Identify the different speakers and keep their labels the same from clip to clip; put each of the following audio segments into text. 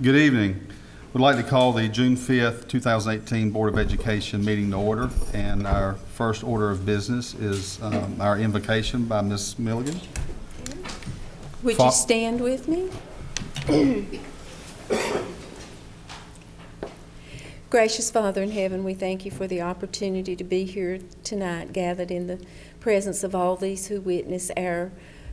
Speaker 1: Good evening. We'd like to call the June 5th, 2018 Board of Education meeting to order. And our first order of business is our invocation by Ms. Milligan.
Speaker 2: Would you stand with me? Gracious Father in heaven, we thank you for the opportunity to be here tonight, gathered in the presence of all these who witness our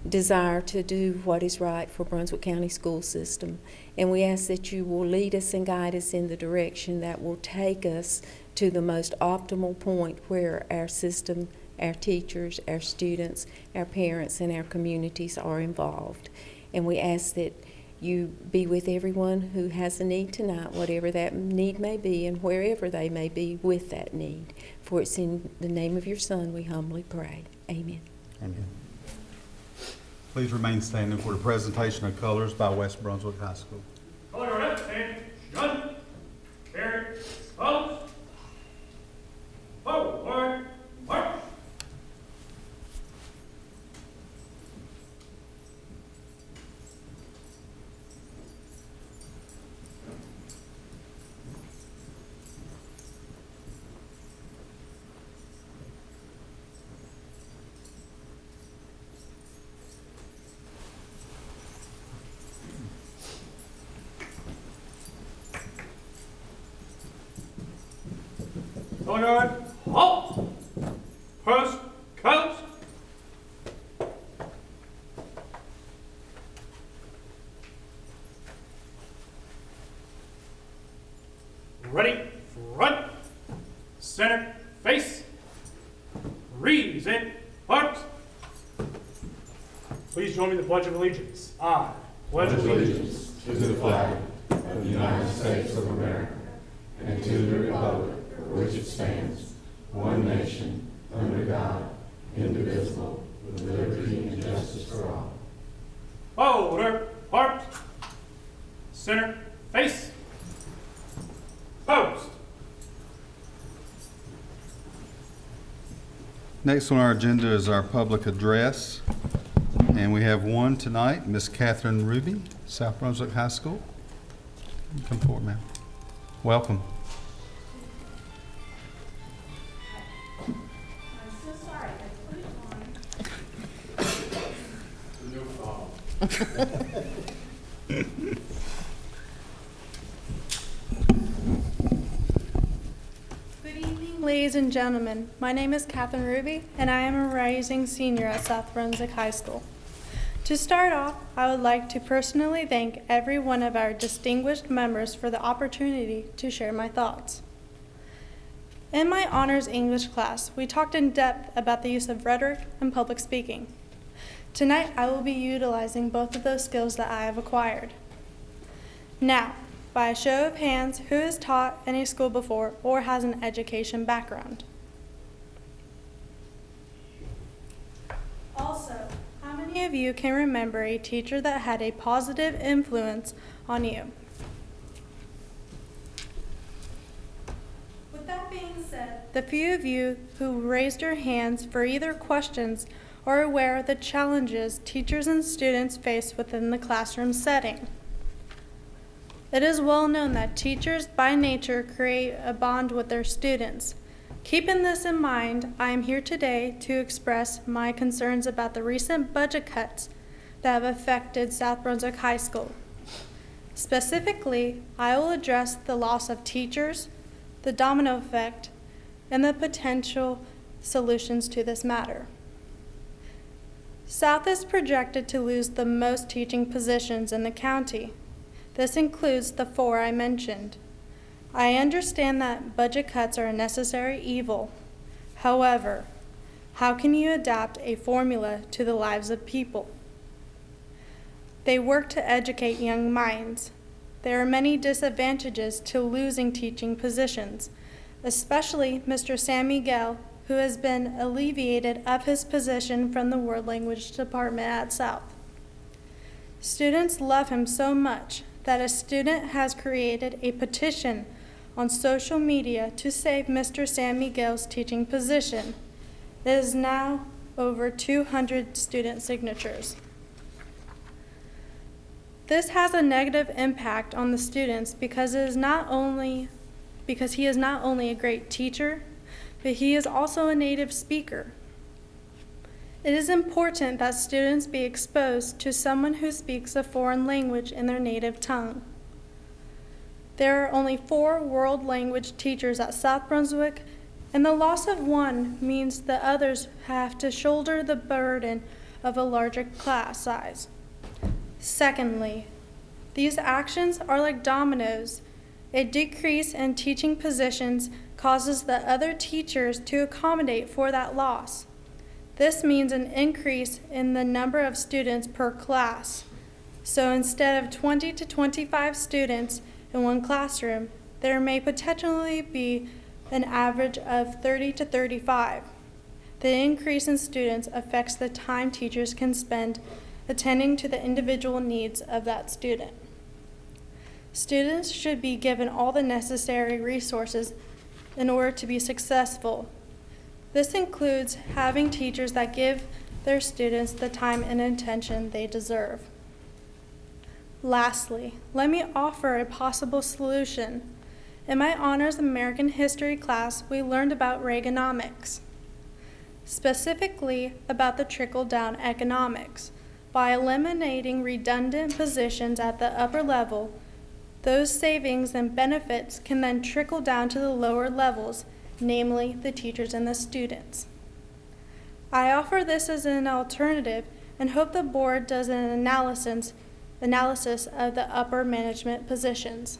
Speaker 2: desire to do what is right for Brunswick County school system. And we ask that you will lead us and guide us in the direction that will take us to the most optimal point where our system, our teachers, our students, our parents, and our communities are involved. And we ask that you be with everyone who has a need tonight, whatever that need may be and wherever they may be with that need. For it's in the name of your Son we humbly pray. Amen.
Speaker 1: Amen. Please remain standing for the presentation of colors by West Brunswick High School.
Speaker 3: Color order, attention, carry, vote, forward, march. Color, halt, first, count. Ready, front, center, face, reason, heart. Please join me in the Pledge of Allegiance. I pledge allegiance
Speaker 4: to the flag of the United States of America and to the republic for which it stands, one nation, under God, indivisible, with liberty and justice for all.
Speaker 3: Order, heart, center, face, post.
Speaker 1: Next on our agenda is our public address. And we have one tonight, Miss Catherine Ruby, South Brunswick High School. Come forward, ma'am. Welcome.
Speaker 5: I'm so sorry. I put it on. Good evening, ladies and gentlemen. My name is Catherine Ruby, and I am a rising senior at South Brunswick High School. To start off, I would like to personally thank every one of our distinguished members for the opportunity to share my thoughts. In my honors English class, we talked in depth about the use of rhetoric and public speaking. Tonight, I will be utilizing both of those skills that I have acquired. Now, by a show of hands, who has taught any school before or has an education background? Also, how many of you can remember a teacher that had a positive influence on you? With that being said, the few of you who raised your hands for either questions are aware of the challenges teachers and students face within the classroom setting. It is well known that teachers by nature create a bond with their students. Keeping this in mind, I am here today to express my concerns about the recent budget cuts that have affected South Brunswick High School. Specifically, I will address the loss of teachers, the domino effect, and the potential solutions to this matter. South is projected to lose the most teaching positions in the county. This includes the 4 I mentioned. I understand that budget cuts are a necessary evil. However, how can you adapt a formula to the lives of people? They work to educate young minds. There are many disadvantages to losing teaching positions, especially Mr. San Miguel, who has been alleviated of his position from the World Language Department at South. Students love him so much that a student has created a petition on social media to save Mr. San Miguel's teaching position. It is now over 200 student signatures. This has a negative impact on the students because he is not only a great teacher, but he is also a native speaker. It is important that students be exposed to someone who speaks a foreign language in their native tongue. There are only 4 world language teachers at South Brunswick, and the loss of one means the others have to shoulder the burden of a larger class size. Secondly, these actions are like dominoes. A decrease in teaching positions causes the other teachers to accommodate for that loss. This means an increase in the number of students per class. So instead of 20 to 25 students in one classroom, there may potentially be an average of 30 to 35. The increase in students affects the time teachers can spend attending to the individual needs of that student. Students should be given all the necessary resources in order to be successful. This includes having teachers that give their students the time and attention they deserve. Lastly, let me offer a possible solution. In my honors American history class, we learned about Reaganomics, specifically about the trickle-down economics. By eliminating redundant positions at the upper level, those savings and benefits can then trickle down to the lower levels, namely the teachers and the students. I offer this as an alternative and hope the board does an analysis of the upper management positions.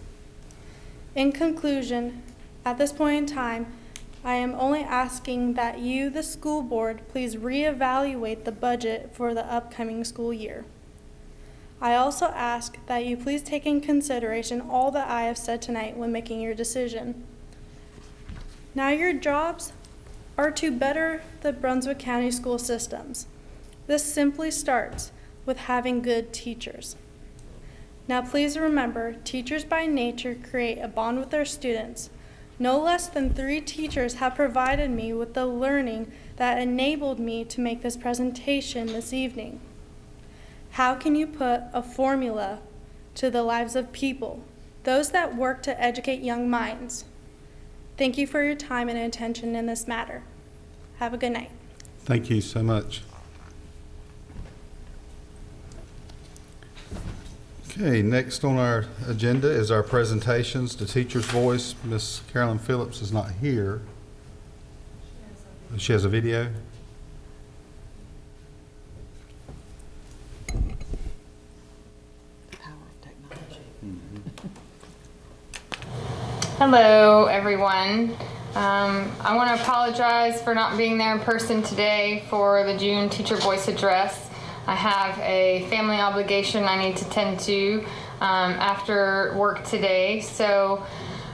Speaker 5: In conclusion, at this point in time, I am only asking that you, the school board, please reevaluate the budget for the upcoming school year. I also ask that you please take in consideration all that I have said tonight when making your decision. Now your jobs are to better the Brunswick County school systems. This simply starts with having good teachers. Now please remember, teachers by nature create a bond with their students. No less than 3 teachers have provided me with the learning that enabled me to make this presentation this evening. How can you put a formula to the lives of people, those that work to educate young minds? Thank you for your time and attention in this matter. Have a good night.
Speaker 1: Thank you so much. Okay, next on our agenda is our presentations. The Teacher's Voice. Miss Carolyn Phillips is not here. She has a video.
Speaker 6: Hello, everyone. I want to apologize for not being there in person today for the June Teacher Voice Address. I have a family obligation I need to tend to after work today, so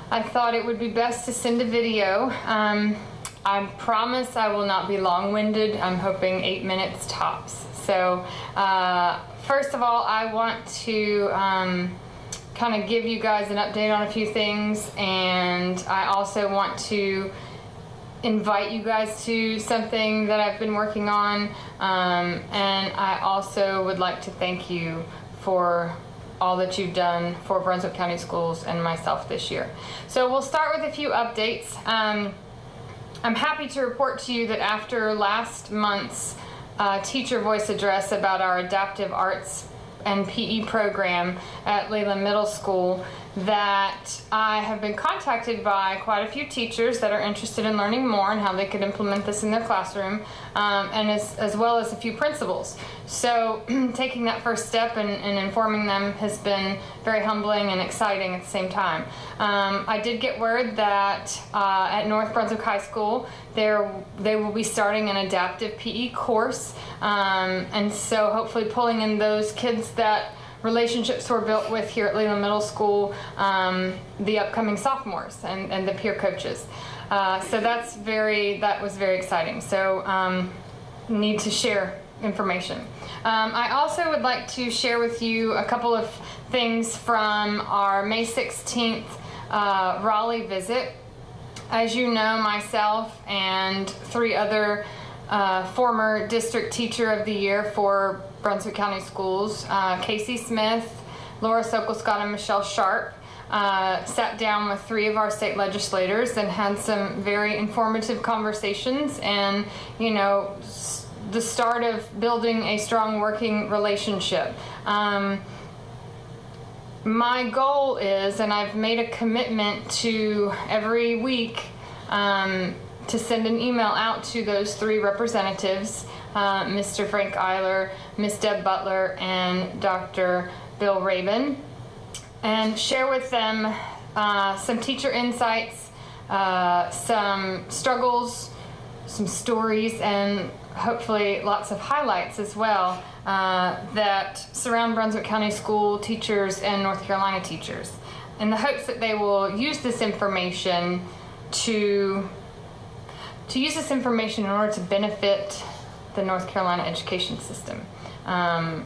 Speaker 6: I thought it would be best to send a video. I promise I will not be long-winded. I'm hoping 8 minutes tops. So first of all, I want to kind of give you guys an update on a few things, and I also want to invite you guys to something that I've been working on, and I also would like to thank you for all that you've done for Brunswick County Schools and myself this year. So we'll start with a few updates. I'm happy to report to you that after last month's Teacher Voice Address about our adaptive arts and PE program at Leland Middle School, that I have been contacted by quite a few teachers that are interested in learning more and how they could implement this in their classroom, and as well as a few principals. So taking that first step and informing them has been very humbling and exciting at the same time. I did get word that at North Brunswick High School they will be starting an adaptive PE course, and so hopefully pulling in those kids that relationships were built with here at Leland Middle School, the upcoming sophomores and the peer coaches. So that was very exciting. So need to share information. I also would like to share with you a couple of things from our May 16th Raleigh visit. As you know, myself and 3 other former District Teacher of the Year for Brunswick County Schools, Casey Smith, Laura Sokol-Scott and Michelle Sharp sat down with 3 of our state legislators and had some very informative conversations, and the start of building a strong working relationship. My goal is, and I've made a commitment to every week to send an email out to those 3 representatives, Mr. Frank Eiler, Ms. Deb Butler, and Dr. Bill Rabin, and share with them some teacher insights, some struggles, some stories, and hopefully lots of highlights as well that surround Brunswick County school teachers and North Carolina teachers, in the hopes that they will use this information to use this information in order to benefit the North Carolina education system and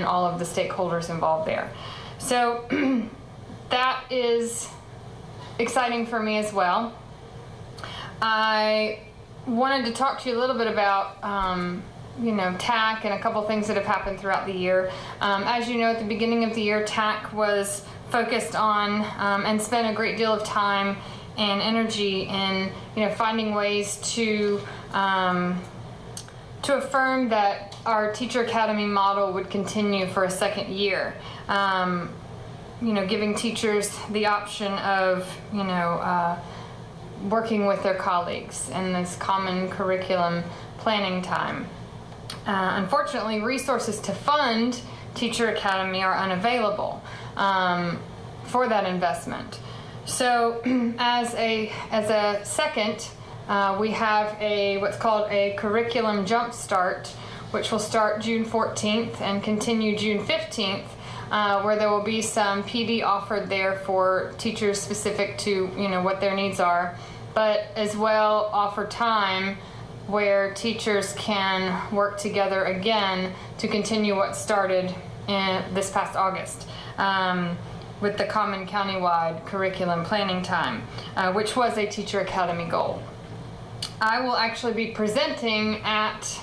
Speaker 6: all of the stakeholders involved there. So that is exciting for me as well. I wanted to talk to you a little bit about TAC and a couple things that have happened throughout the year. As you know, at the beginning of the year, TAC was focused on and spent a great deal of time and energy in finding ways to affirm that our Teacher Academy model would continue for a second year. Giving teachers the option of working with their colleagues in this common curriculum planning time. Unfortunately, resources to fund Teacher Academy are unavailable for that investment. So as a second, we have what's called a curriculum jumpstart, which will start June 14th and continue June 15th, where there will be some PD offered there for teachers specific to what their needs are, but as well offer time where teachers can work together again to continue what started in this past August with the common countywide curriculum planning time, which was a Teacher Academy goal. I will actually be presenting at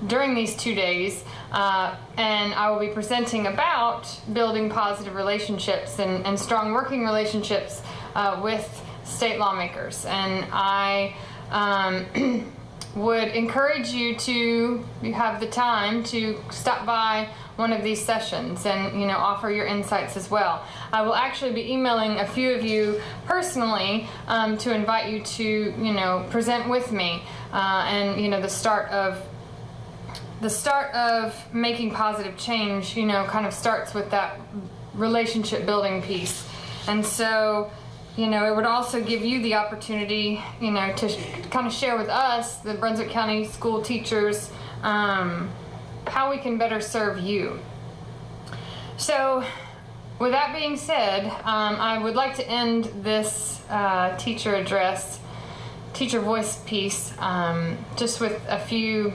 Speaker 6: during these 2 days, and I will be presenting about building positive relationships and strong working relationships with state lawmakers. And I would encourage you to, if you have the time, to stop by one of these sessions and offer your insights as well. I will actually be emailing a few of you personally to invite you to present with me, and the start of making positive change kind of starts with that relationship building piece. And so it would also give you the opportunity to kind of share with us, the Brunswick County school teachers, how we can better serve you. So with that being said, I would like to end this teacher address, teacher voice piece, just with a few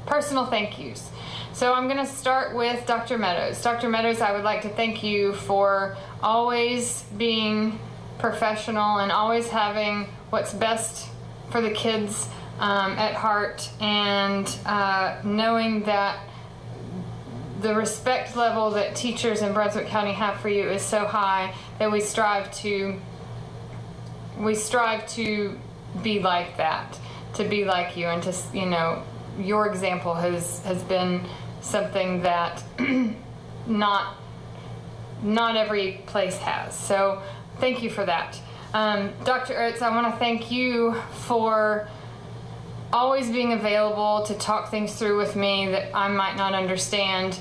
Speaker 6: personal thank yous. So I'm going to start with Dr. Meadows. Dr. Meadows, I would like to thank you for always being professional and always having what's best for the kids at heart, and knowing that the respect level that teachers in Brunswick County have for you is so high that we strive to be like that, to be like you, and to your example has been something that not every place has. So thank you for that. Dr. Oates, I want to thank you for always being available to talk things through with me that I might not understand.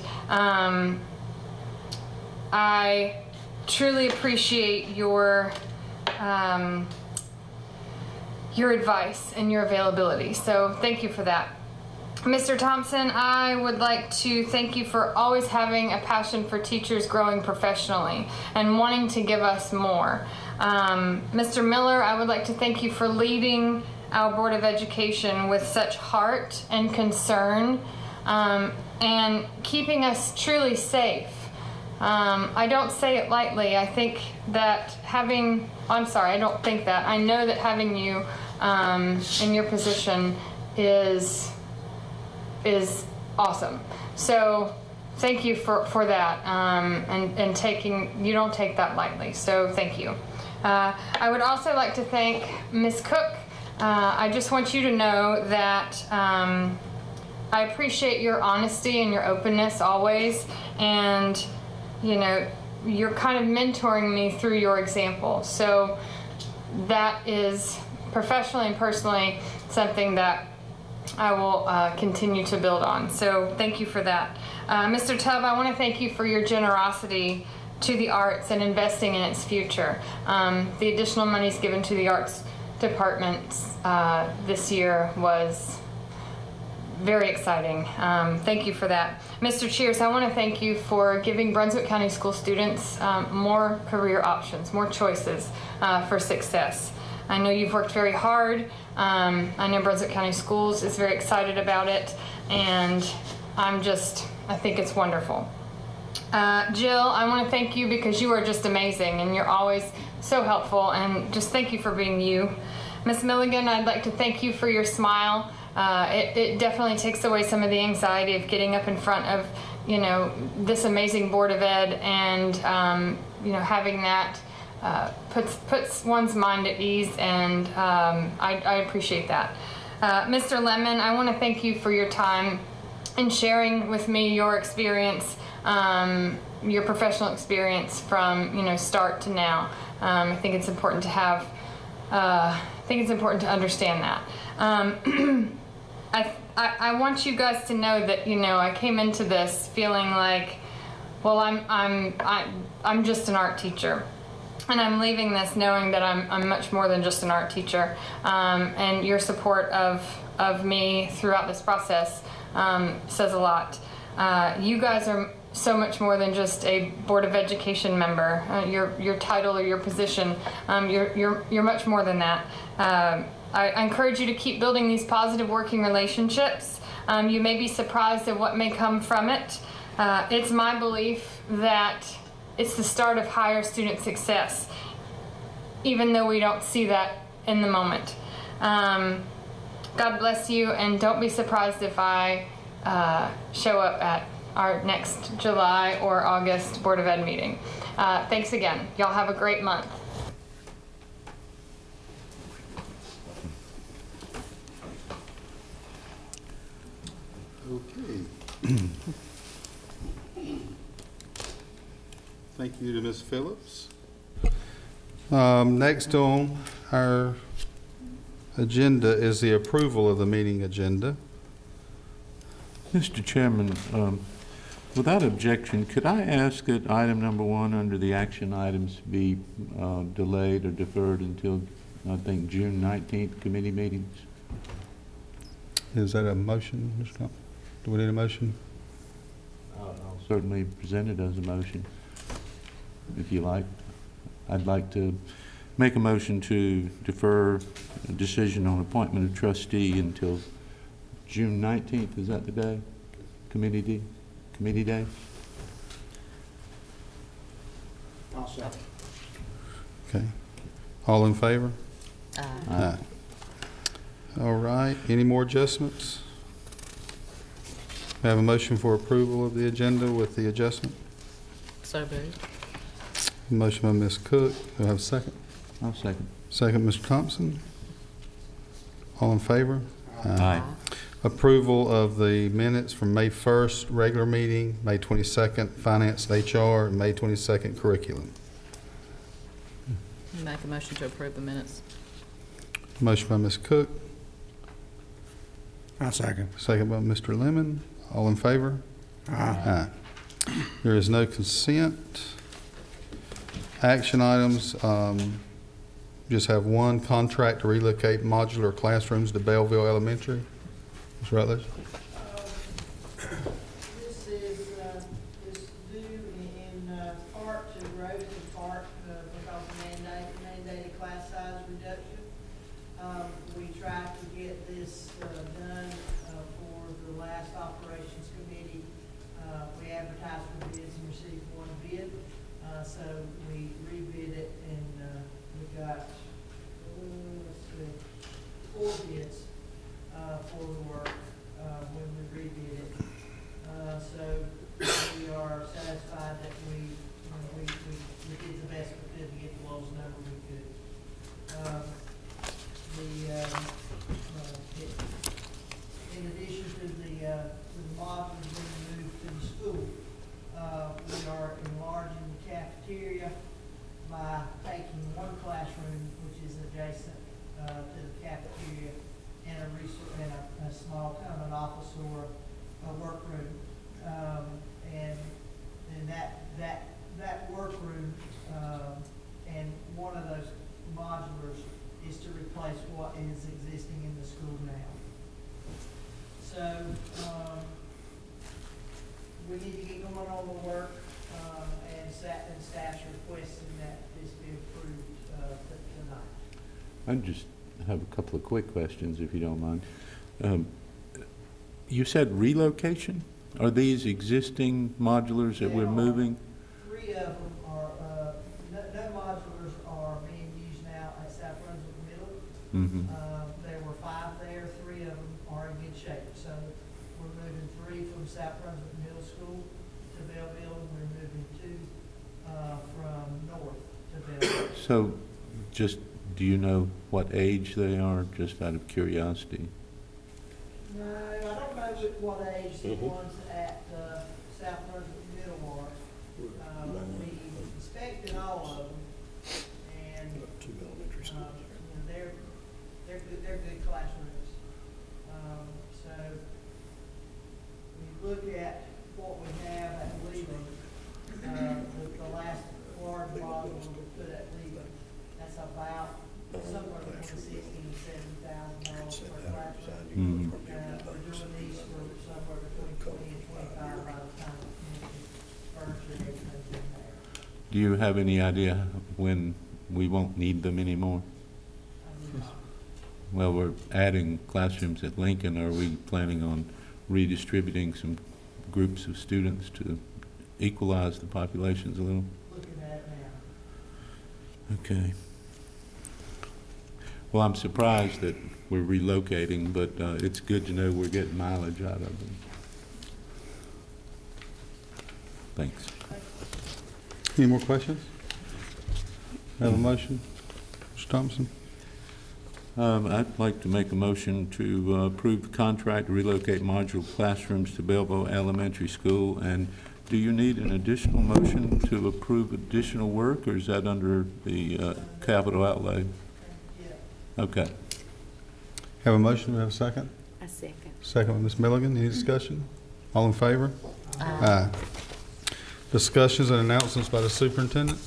Speaker 6: I truly appreciate your advice and your availability. So thank you for that. Mr. Thompson, I would like to thank you for always having a passion for teachers growing professionally and wanting to give us more. Mr. Miller, I would like to thank you for leading our Board of Education with such heart and concern, and keeping us truly safe. I don't say it lightly. I think that I don't think that. I know that having you in your position is awesome. So thank you for that, and you don't take that lightly, so thank you. I would also like to thank Ms. Cook. I just want you to know that I appreciate your honesty and your openness always, and you're kind of mentoring me through your example. So that is professionally and personally something that I will continue to build on. So thank you for that. Mr. Tubb, I want to thank you for your generosity to the arts and investing in its future. The additional monies given to the arts departments this year was very exciting. Thank you for that. Mr. Cheers, I want to thank you for giving Brunswick County School students more career options, more choices for success. I know you've worked very hard. I know Brunswick County Schools is very excited about it, and I think it's wonderful. Jill, I want to thank you because you are just amazing, and you're always so helpful, and just thank you for being you. Ms. Milligan, I'd like to thank you for your smile. It definitely takes away some of the anxiety of getting up in front of, this amazing Board of Ed, and, having that puts one's mind at ease, and I appreciate that. Mr. Lemon, I want to thank you for your time and sharing with me your experience, your professional experience from, start to now. I think it's important to have, I think it's important to understand that. I want you guys to know that, I came into this feeling like, well, I'm just an art teacher. And I'm leaving this knowing that I'm much more than just an art teacher. And your support of me throughout this process says a lot. You guys are so much more than just a Board of Education member. Your title or your position, you're much more than that. I encourage you to keep building these positive working relationships. You may be surprised at what may come from it. It's my belief that it's the start of higher student success, even though we don't see that in the moment. God bless you, and don't be surprised if I show up at our next July or August Board of Ed meeting. Thanks again. Y'all have a great month.
Speaker 1: Okay. Thank you to Ms. Phillips. Next on our agenda is the approval of the meeting agenda.
Speaker 4: Mr. Chairman, without objection, could I ask that item number 1 under the action items be delayed or deferred until, I think, June 19th committee meetings?
Speaker 1: Is that a motion, Mr. Thompson? Do we need a motion?
Speaker 4: I'll certainly present it as a motion, if you like. I'd like to make a motion to defer a decision on appointment of trustee until June 19th. Is that the day? Committee day?
Speaker 3: I'll second.
Speaker 1: Okay. All in favor?
Speaker 7: Aye.
Speaker 1: Aye. All right. Any more adjustments? We have a motion for approval of the agenda with the adjustment.
Speaker 7: So moved.
Speaker 1: Motion by Ms. Cook. Do I have a second?
Speaker 4: I'll second.
Speaker 1: Second, Mr. Thompson. All in favor?
Speaker 4: Aye.
Speaker 1: Approval of the minutes from May 1st, regular meeting, May 22nd, Finance and HR, and May 22nd, Curriculum.
Speaker 7: Make a motion to approve the minutes.
Speaker 1: Motion by Ms. Cook,
Speaker 3: I'll second.
Speaker 1: second by Mr. Lemon. All in favor? Aye. There is no consent. Action items, just have one, contract to relocate modular classrooms to Belleville Elementary. Ms. Rutledge?
Speaker 8: This is due in part to Rosen Park because of mandated class size reduction. We tried to get this done for the last operations committee. We advertised for bids and received one bid. So we rebid it, and we got, let's see, 4 bids for the work when we redid it. So we are satisfied that we did the best we could to get the lowest number we could. In addition to the modules being moved to the school, we are enlarging the cafeteria by taking one classroom, which is adjacent to the cafeteria, and a small kind of an office or a workroom. And that workroom, and one of those modulars is to replace what is existing in the school now. So, we need to get going on the work, and staff's requesting that this be approved, tonight.
Speaker 4: I just have a couple of quick questions, if you don't mind. You said relocation? Are these existing modulars that we're moving?
Speaker 8: Three of them are, no modulars are being used now at South Brunswick Middle.
Speaker 4: Mm-hmm.
Speaker 8: There were 5 there, 3 of them are in good shape. So we're moving 3 from South Brunswick Middle School to Belleville, and we're moving 2 from north to Belleville.
Speaker 4: So, just, do you know what age they are, just out of curiosity?
Speaker 8: No, I don't know what age the ones at South Brunswick Middle are. We inspected all of them, and they're good classrooms. So we look at what we have at Leland, the last large model we put at Leland, that's about somewhere between $60,000 and $70,000 per classroom.
Speaker 4: Mm-hmm.
Speaker 8: We're doing these for somewhere between 20 and 25 by the time furniture and everything's in there.
Speaker 4: Do you have any idea when we won't need them anymore?
Speaker 8: I do not.
Speaker 4: Well, we're adding classrooms at Lincoln. Are we planning on redistributing some groups of students to equalize the populations a little?
Speaker 8: Looking at it now.
Speaker 4: Okay. Well, I'm surprised that we're relocating, but it's good to know we're getting mileage out of them. Thanks.
Speaker 1: Any more questions? Have a motion? Mr. Thompson?
Speaker 4: I'd like to make a motion to approve the contract to relocate modular classrooms to Belleville Elementary School. And do you need an additional motion to approve additional work, or is that under the capital outlay?
Speaker 8: Yeah.
Speaker 4: Okay.
Speaker 1: Have a motion, do we have a second?
Speaker 2: A second.
Speaker 1: Second with Ms. Milligan, any discussion? All in favor? Aye. Discussions and announcements by the superintendent?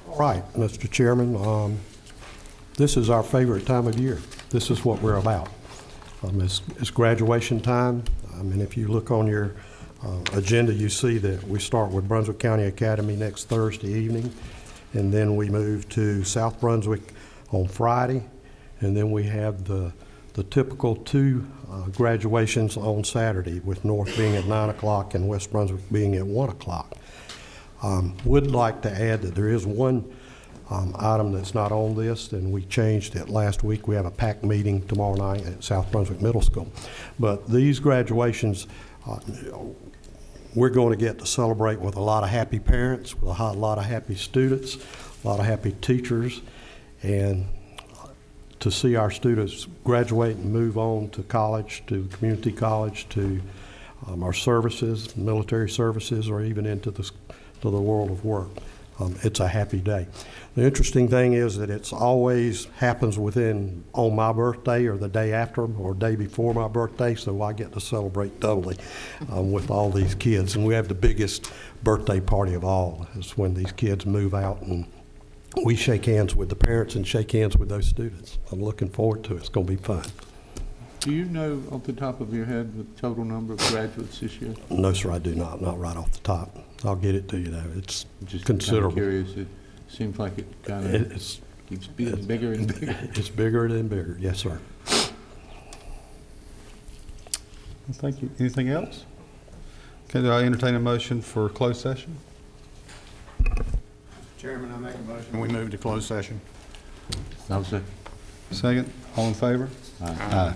Speaker 9: All right, Mr. Chairman, this is our favorite time of year. This is what we're about. It's graduation time. I mean, if you look on your agenda, you see that we start with Brunswick County Academy next Thursday evening, and then we move to South Brunswick on Friday, and then we have the typical 2 graduations on Saturday, with North being at 9 o'clock and West Brunswick being at 1 o'clock. Would like to add that there is one item that's not on this, and we changed it last week. We have a PAC meeting tomorrow night at South Brunswick Middle School. But these graduations, we're going to get to celebrate with a lot of happy parents, with a lot of happy students, a lot of happy teachers, and to see our students graduate and move on to college, to community college, to our services, military services, or even into the world of work. It's a happy day. The interesting thing is that it's always happens on my birthday or the day after or day before my birthday, so I get to celebrate doubly with all these kids. And we have the biggest birthday party of all. It's when these kids move out and we shake hands with the parents and shake hands with those students. I'm looking forward to it. It's going to be fun.
Speaker 4: Do you know off the top of your head the total number of graduates this year?
Speaker 9: No, sir, I do not. Not right off the top. I'll get it to you, though. It's
Speaker 4: Just
Speaker 9: considerable.
Speaker 4: Kind of curious. It seems like it kind of
Speaker 9: It's
Speaker 4: keeps being bigger and bigger.
Speaker 9: It's bigger and bigger. Yes, sir.
Speaker 1: Thank you. Anything else? Okay, do I entertain a motion for closed session?
Speaker 10: Chairman, I make a motion. We move to closed session.
Speaker 4: I'll say.
Speaker 1: Second, all in favor?
Speaker 4: Aye.
Speaker 1: Aye.